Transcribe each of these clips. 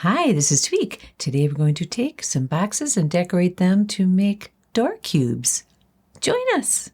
Hi, this is Tweek. Today we're going to take some boxes and decorate them to make door cubes. Join us!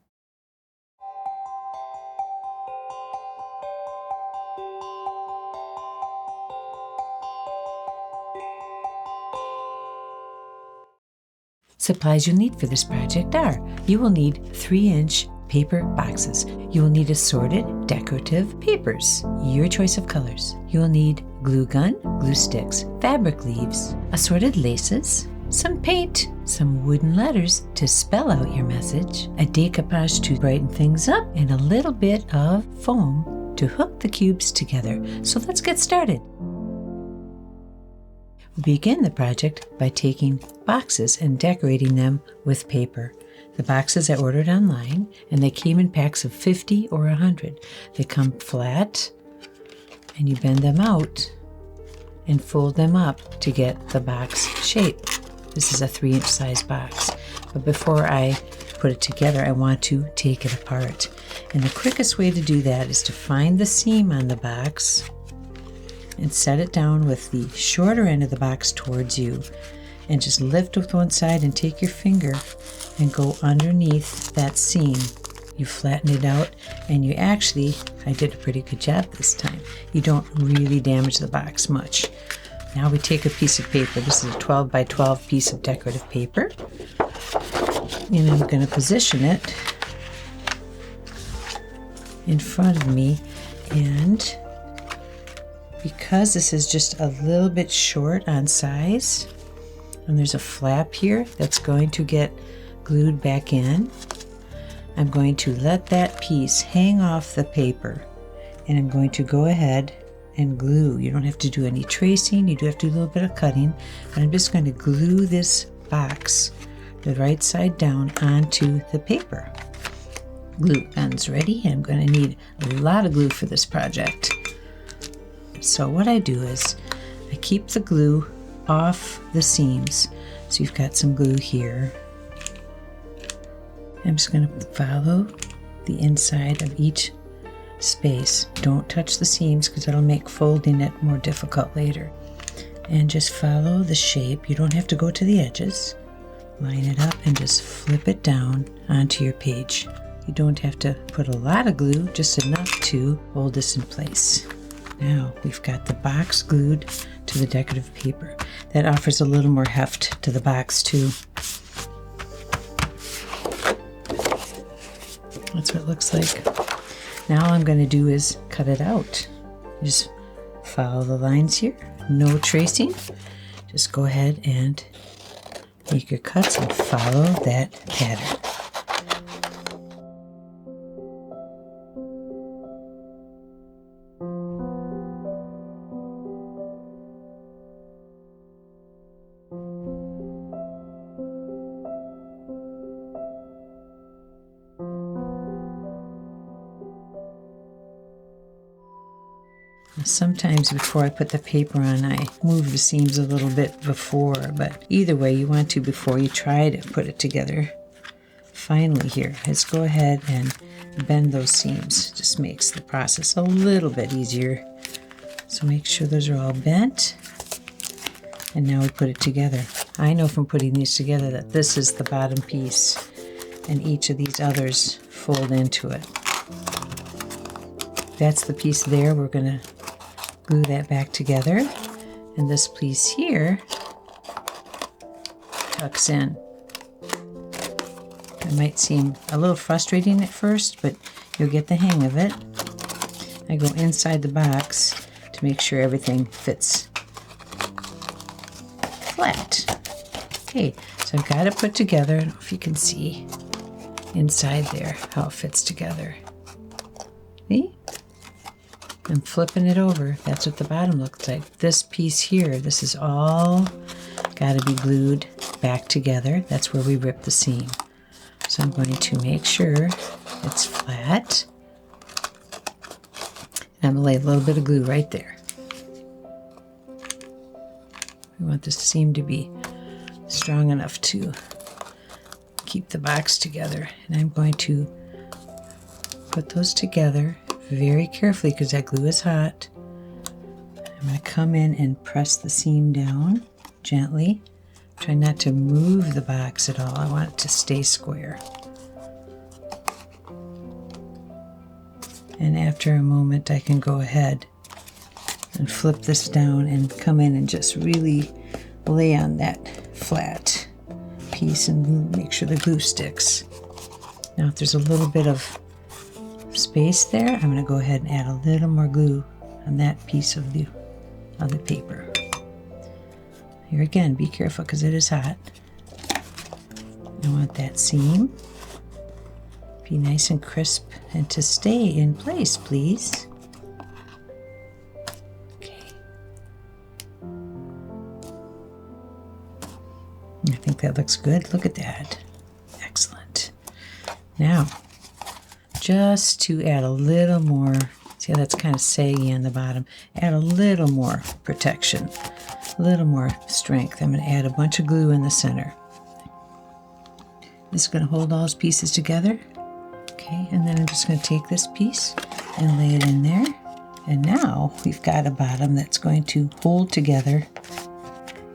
Supplies you'll need for this project are: you will need 3-inch paper boxes. You will need assorted decorative papers, your choice of colors. You will need glue gun, glue sticks, fabric leaves, assorted laces, some paint, some wooden letters to spell out your message, a decoupage to brighten things up, and a little bit of foam to hook the cubes together. So let's get started. We begin the project by taking boxes and decorating them with paper. The boxes I ordered online, and they came in packs of 50 or 100. They come flat, and you bend them out and fold them up to get the box shape. This is a 3-inch size box. But before I put it together, I want to take it apart. And the quickest way to do that is to find the seam on the box and set it down with the shorter end of the box towards you. And just lift with one side and take your finger and go underneath that seam. You flatten it out, and you actually, I did a pretty good job this time. You don't really damage the box much. Now we take a piece of paper. This is a 12 by 12 piece of decorative paper. And I'm going to position it in front of me. And because this is just a little bit short on size, and there's a flap here that's going to get glued back in, I'm going to let that piece hang off the paper, and I'm going to go ahead and glue. You don't have to do any tracing, you do have to do a little bit of cutting, but I'm just going to glue this box, the right side down, onto the paper. Glue gun's ready. I'm going to need a lot of glue for this project. So what I do is I keep the glue off the seams. So you've got some glue here. I'm just going to follow the inside of each space. Don't touch the seams because that'll make folding it more difficult later. And just follow the shape. You don't have to go to the edges. Line it up and just flip it down onto your page. You don't have to put a lot of glue, just enough to hold this in place. Now we've got the box glued to the decorative paper. That offers a little more heft to the box too. That's what it looks like. Now all I'm going to do is cut it out. Just follow the lines here. No tracing. Just go ahead and make your cuts and follow that pattern. Sometimes before I put the paper on, I move the seams a little bit before, but either way you want to before you try to put it together. Finally here, let's go ahead and bend those seams. Just makes the process a little bit easier. So make sure those are all bent. And now we put it together. I know from putting these together that this is the bottom piece, and each of these others fold into it. That's the piece there. We're going to glue that back together, and this piece here tucks in. It might seem a little frustrating at first, but you'll get the hang of it. I go inside the box to make sure everything fits flat. Okay, so I've got it put together. I don't know if you can see inside there how it fits together. See? I'm flipping it over. That's what the bottom looks like. This piece here, this is all got to be glued back together. That's where we rip the seam. So I'm going to make sure it's flat. And I'm going to lay a little bit of glue right there. We want this seam to be strong enough to keep the box together. And I'm going to put those together very carefully because that glue is hot. I'm going to come in and press the seam down gently. Try not to move the box at all. I want it to stay square. And after a moment, I can go ahead and flip this down and come in and just really lay on that flat piece and make sure the glue sticks. Now, if there's a little bit of space there, I'm going to go ahead and add a little more glue on that piece of the paper. Here again, be careful because it is hot. I want that seam be nice and crisp and to stay in place, please. Okay. I think that looks good. Look at that. Excellent. Now, just to add a little more, see how that's kind of saggy on the bottom, add a little more protection, a little more strength. I'm going to add a bunch of glue in the center. This is going to hold all those pieces together. Okay, and then I'm just going to take this piece and lay it in there. And now we've got a bottom that's going to hold together,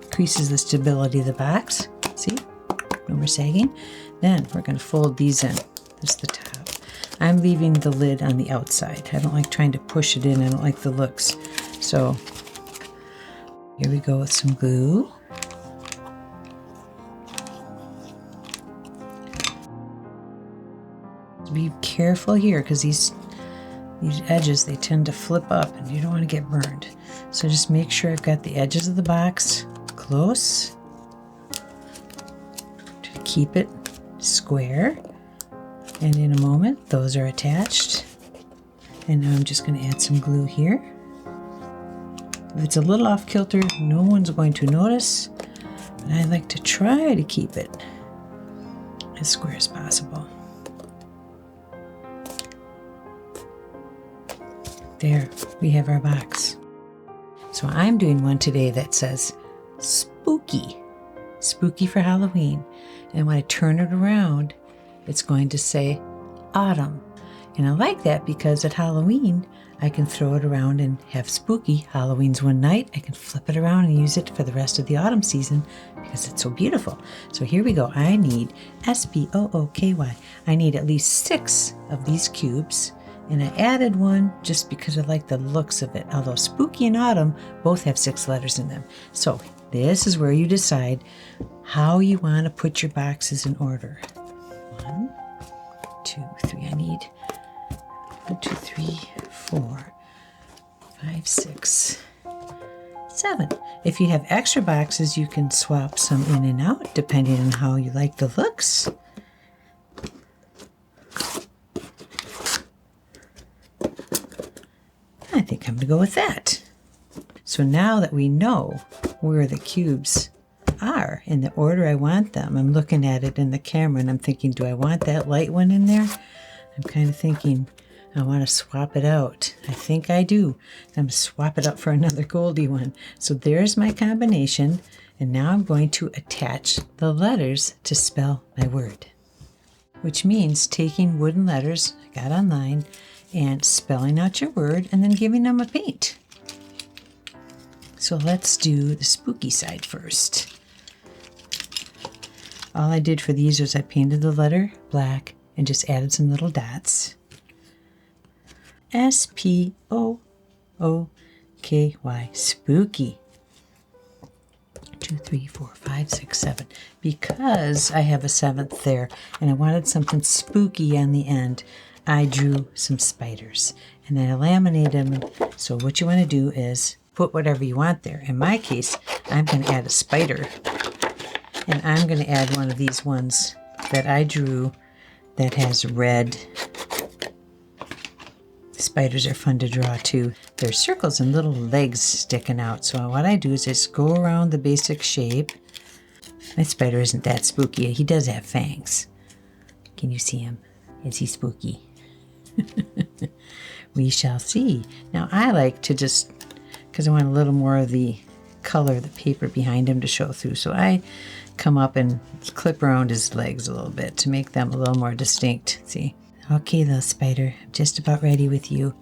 increases the stability of the box. See? No more sagging. Then we're going to fold these in. This is the top. I'm leaving the lid on the outside. I don't like trying to push it in. I don't like the looks. So here we go with some glue. Be careful here because these edges, they tend to flip up and you don't want to get burned. So just make sure I've got the edges of the box close to keep it square. And in a moment, those are attached. And now I'm just going to add some glue here. If it's a little off kilter, no one's going to notice. But I like to try to keep it as square as possible. There, we have our box. So I'm doing one today that says spooky. Spooky for Halloween. And when I turn it around, it's going to say autumn. And I like that because at Halloween, I can throw it around and have spooky. Halloween's one night. I can flip it around and use it for the rest of the autumn season because it's so beautiful. So here we go. I need S-P-O-O-K-Y. I need at least 6 of these cubes. And I added one just because I like the looks of it. Although spooky and autumn both have 6 letters in them. So this is where you decide how you want to put your boxes in order. 1, 2, 3. I need 1, 2, 3, 4, 5, 6, 7. If you have extra boxes, you can swap some in and out depending on how you like the looks. I think I'm going to go with that. So now that we know where the cubes are in the order I want them, I'm looking at it in the camera and I'm thinking, do I want that light one in there? I'm kind of thinking I want to swap it out. I think I do. I'm going to swap it out for another goldy one. So there's my combination. And now I'm going to attach the letters to spell my word, which means taking wooden letters I got online and spelling out your word and then giving them a paint. So let's do the spooky side first. All I did for these was I painted the letter black and just added some little dots. S-P-O-O-K-Y, spooky. 2, 3, 4, 5, 6, 7. Because I have a 7th there and I wanted something spooky on the end, I drew some spiders and then I laminated them. So what you want to do is put whatever you want there. In my case, I'm going to add a spider. And I'm going to add one of these ones that I drew that has red. Spiders are fun to draw too. There's circles and little legs sticking out. So what I do is just go around the basic shape. My spider isn't that spooky. He does have fangs. Can you see him? Is he spooky? We shall see. Now I like to just, because I want a little more of the color, the paper behind him to show through. So I come up and clip around his legs a little bit to make them a little more distinct. See? Okay, little spider, I'm just about ready with you.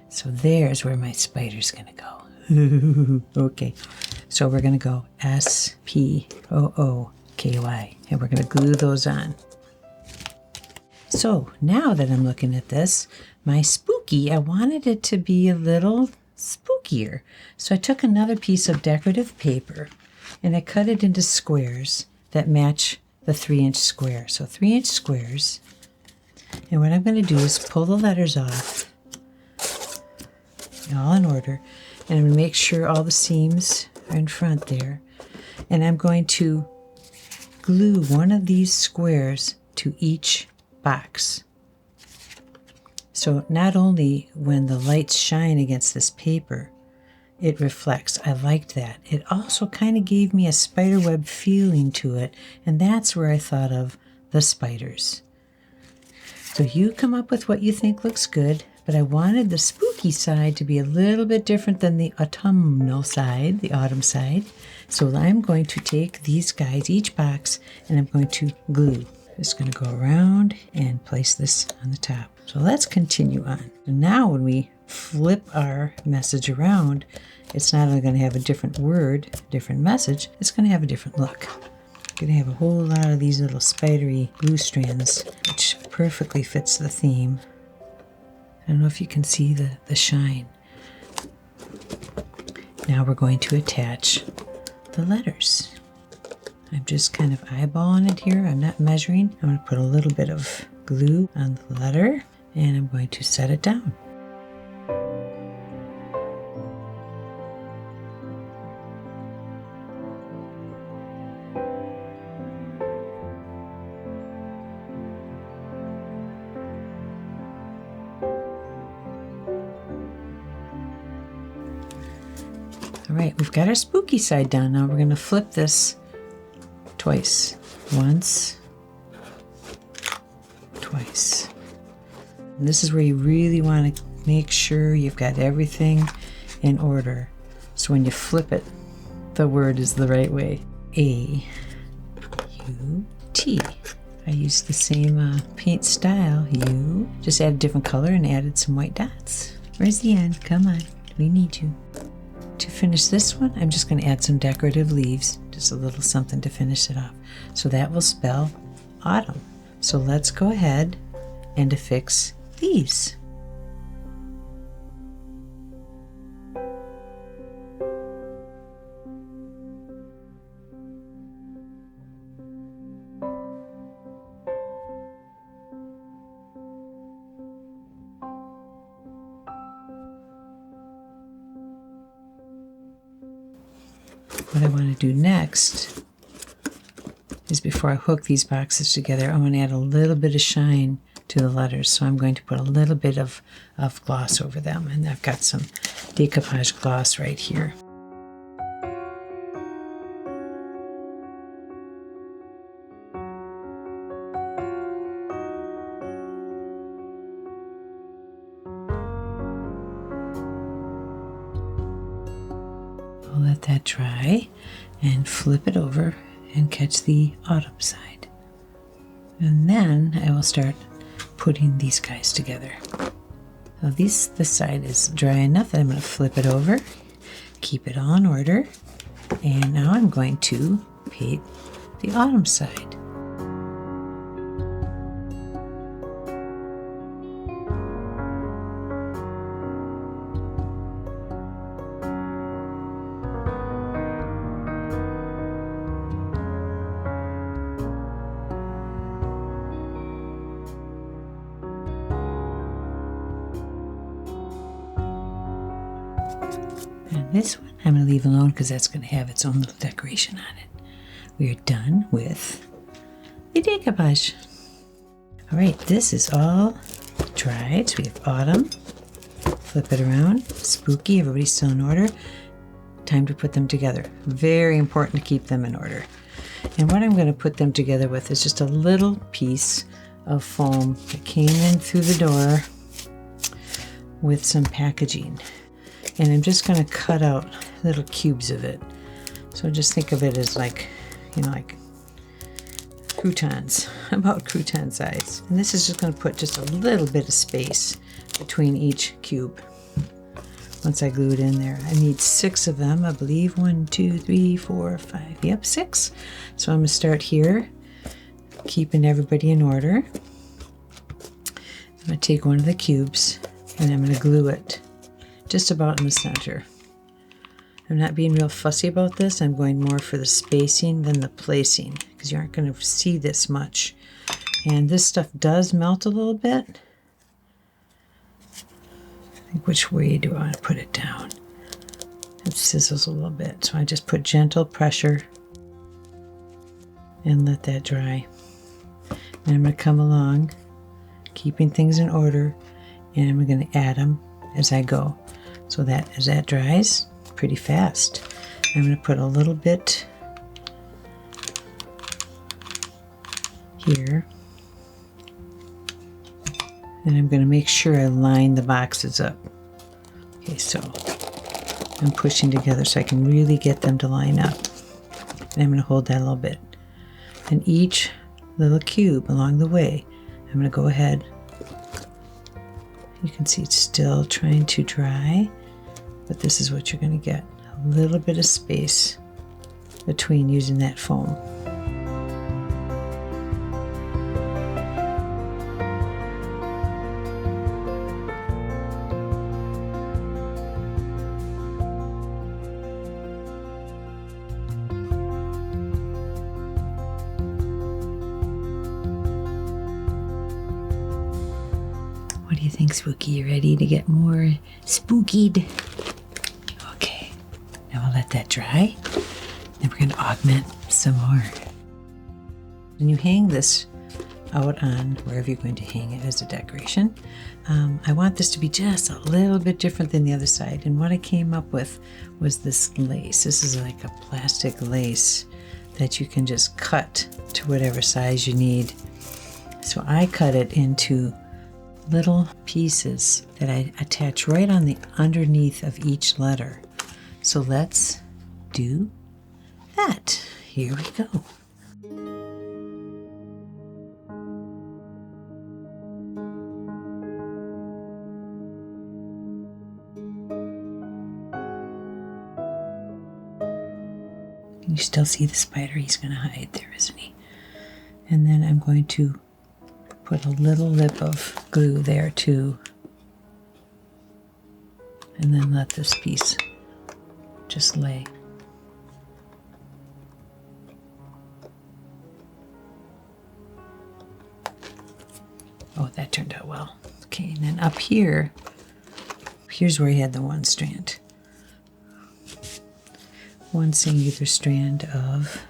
So there's where my spider's gonna go. Okay, so we're going to go S-P-O-O-K-Y, and we're going to glue those on. So now that I'm looking at this, my spooky, I wanted it to be a little spookier. So I took another piece of decorative paper and I cut it into squares that match the 3-inch square. So 3-inch squares. And what I'm going to do is pull the letters off, all in order. And I'm going to make sure all the seams are in front there. And I'm going to glue one of these squares to each box. So not only when the lights shine against this paper, it reflects. I liked that. It also kind of gave me a spiderweb feeling to it, and that's where I thought of the spiders. So you come up with what you think looks good, but I wanted the spooky side to be a little bit different than the autumnal side, the autumn side. So I'm going to take these guys, each box, and I'm going to glue. Just going to go around and place this on the top. So let's continue on. And now when we flip our message around, it's not only going to have a different word, different message, it's going to have a different look. Going to have a whole lot of these little spidery glue strands, which perfectly fits the theme. I don't know if you can see the shine. Now we're going to attach the letters. I'm just kind of eyeballing it here. I'm not measuring. I'm going to put a little bit of glue on the letter and I'm going to set it down. All right, we've got our spooky side down. Now we're going to flip this twice. Once, twice. And this is where you really want to make sure you've got everything in order. So when you flip it, the word is the right way. A-U-T. I used the same paint style. You just added a different color and added some white dots. Where's the end? Come on, we need you. To finish this one, I'm just going to add some decorative leaves, just a little something to finish it off. So that will spell autumn. So let's go ahead and affix these. What I want to do next is, before I hook these boxes together, I want to add a little bit of shine to the letters. So I'm going to put a little bit of gloss over them. And I've got some decoupage gloss right here. I'll let that dry and flip it over and catch the autumn side. And then I will start putting these guys together. So this side is dry enough that I'm going to flip it over, keep it all in order, and now I'm going to paint the autumn side. And this one I'm going to leave alone because that's going to have its own little decoration on it. We are done with the decoupage. All right, this is all dried. So we have autumn. Flip it around. Spooky. Everybody's still in order. Time to put them together. Very important to keep them in order. And what I'm going to put them together with is just a little piece of foam that came in through the door with some packaging. And I'm just going to cut out little cubes of it. So just think of it as like, like croutons, about crouton size. And this is just going to put just a little bit of space between each cube. once I glue it in there. I need 6 of them, I believe. 1, 2, 3, 4, 5. Yep, 6. So I'm going to start here, keeping everybody in order. I'm going to take one of the cubes and I'm going to glue it just about in the center. I'm not being real fussy about this. I'm going more for the spacing than the placing because you aren't going to see this much. And this stuff does melt a little bit. I think which way do I want to put it down? It sizzles a little bit. So I just put gentle pressure and let that dry. And I'm going to come along, keeping things in order, and I'm going to add them as I go. So that as that dries pretty fast, I'm going to put a little bit here. And I'm going to make sure I line the boxes up. Okay, so I'm pushing together so I can really get them to line up. And I'm going to hold that a little bit. And each little cube along the way, I'm going to go ahead. You can see it's still trying to dry, but this is what you're going to get. A little bit of space between using that foam. What do you think, Spooky? You ready to get more spookied? Okay, now we'll let that dry. Then we're going to augment some more. When you hang this out on wherever you're going to hang it as a decoration, I want this to be just a little bit different than the other side. And what I came up with was this lace. This is like a plastic lace that you can just cut to whatever size you need. So I cut it into little pieces that I attach right on the underneath of each letter. So let's do that. Here we go. Can you still see the spider? He's going to hide there, isn't he? And then I'm going to put a little lip of glue there too, and then let this piece just lay. Oh, that turned out well. Okay, and then up here, here's where he had the one strand. One singular strand of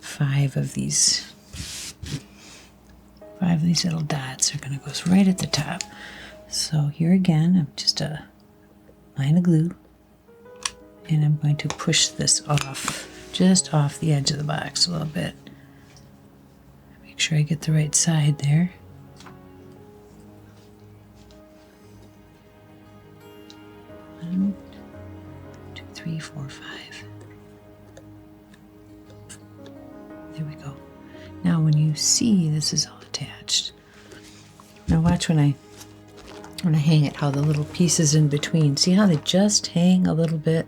5 of these. 5 of these little dots are going to go right at the top. So here again, I'm just a line of glue, and I'm going to push this off, just off the edge of the box a little bit. Make sure I get the right side there. One, 2, 3, 4, 5. There we go. Now when you see this is all attached. Now watch when I hang it, how the little pieces in between, see how they just hang a little bit,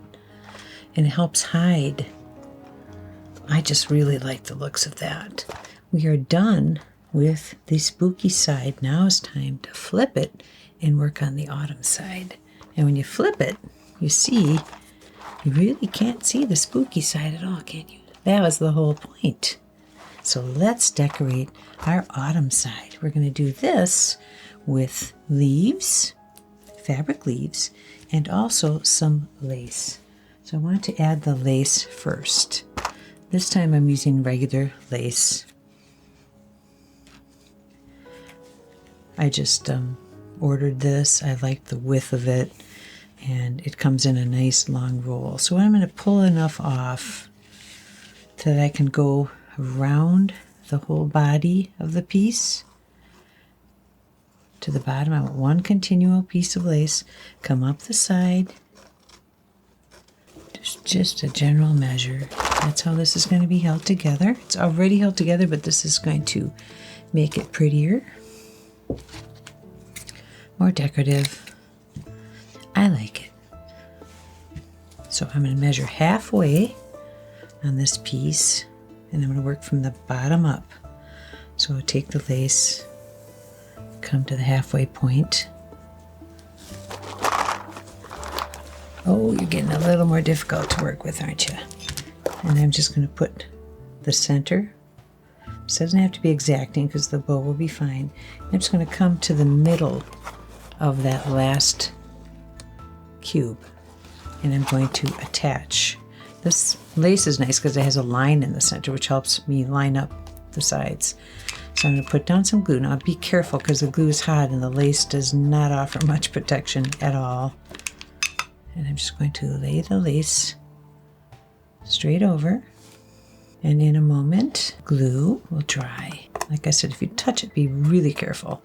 and it helps hide. I just really like the looks of that. We are done with the spooky side. Now it's time to flip it and work on the autumn side. And when you flip it, you see, you really can't see the spooky side at all, can you? That was the whole point. So let's decorate our autumn side. We're going to do this with leaves, fabric leaves, and also some lace. So I want to add the lace first. This time I'm using regular lace. I just ordered this. I like the width of it, and it comes in a nice long roll. So I'm going to pull enough off so that I can go around the whole body of the piece to the bottom. I want one continual piece of lace, come up the side, just a general measure. That's how this is going to be held together. It's already held together, but this is going to make it prettier, more decorative. I like it. So I'm going to measure halfway on this piece, and I'm going to work from the bottom up. So I'll take the lace, come to the halfway point. Oh, you're getting a little more difficult to work with, aren't you? And I'm just going to put the center. This doesn't have to be exacting because the bow will be fine. I'm just going to come to the middle of that last cube, and I'm going to attach. This lace is nice because it has a line in the center, which helps me line up the sides. So I'm going to put down some glue. Now be careful because the glue is hot and the lace does not offer much protection at all. And I'm just going to lay the lace straight over. And in a moment, glue will dry. Like I said, if you touch it, be really careful.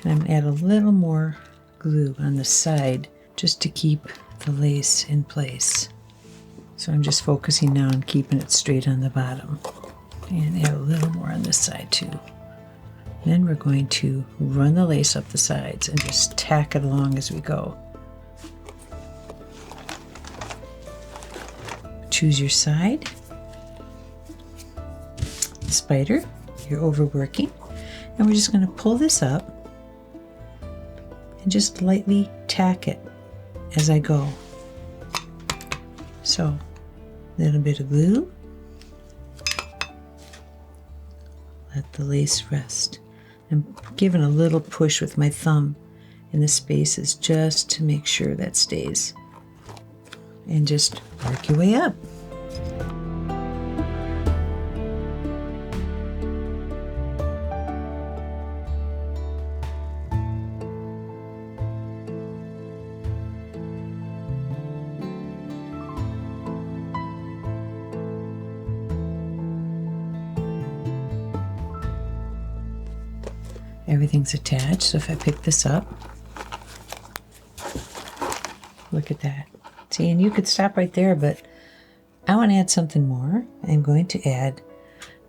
And I'm going to add a little more glue on the side just to keep the lace in place. So I'm just focusing now on keeping it straight on the bottom. And add a little more on this side too. Then we're going to run the lace up the sides and just tack it along as we go. Choose your side. Spider, you're overworking, and we're just going to pull this up and just lightly tack it as I go. So, a little bit of glue, let the lace rest. I'm giving a little push with my thumb in the spaces just to make sure that stays, and just work your way up. Everything's attached, so if I pick this up, look at that. See, and you could stop right there, but I want to add something more. I'm going to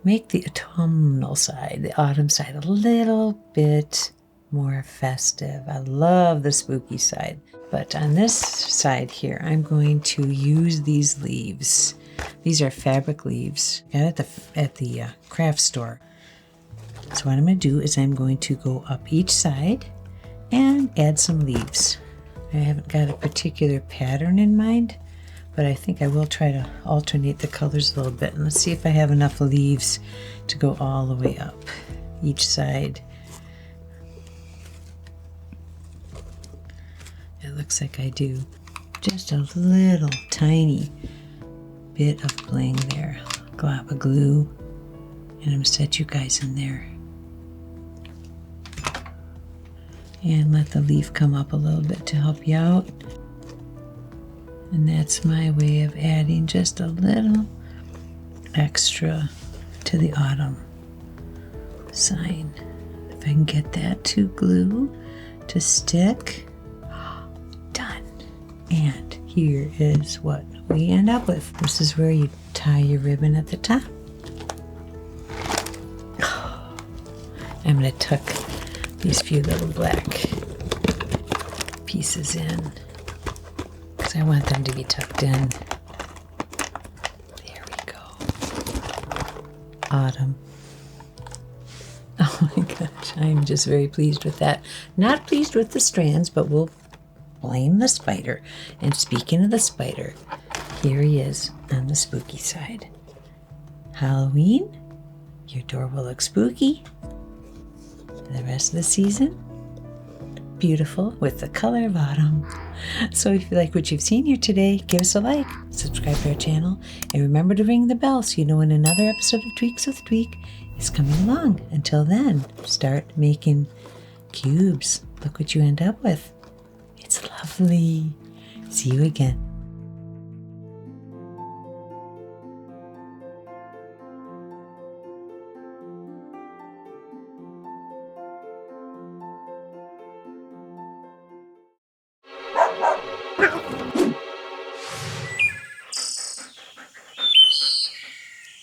make the autumnal side, the autumn side, a little bit more festive. I love the spooky side, but on this side here, I'm going to use these leaves. These are fabric leaves. Got at the craft store. So what I'm going to do is I'm going to go up each side and add some leaves. I haven't got a particular pattern in mind, but I think I will try to alternate the colors a little bit. And let's see if I have enough leaves to go all the way up each side. It looks like I do. Just a little tiny bit of bling there. Glob of glue. And I'm going to set you guys in there. And let the leaf come up a little bit to help you out. And that's my way of adding just a little extra to the autumn sign. If I can get that to glue to stick. Done. And here is what we end up with. This is where you tie your ribbon at the top. I'm going to tuck these few little black pieces in because I want them to be tucked in. There we go. Autumn. Oh my gosh, I'm just very pleased with that. Not pleased with the strands, but we'll blame the spider. And speaking of the spider, here he is on the spooky side. Halloween, your door will look spooky. The rest of the season, beautiful with the color of autumn. So if you like what you've seen here today, give us a like, subscribe to our channel, and remember to ring the bell so you know when another episode of Tweaks with Tweek is coming along. Until then, start making cubes. Look what you end up with. It's lovely. See you again.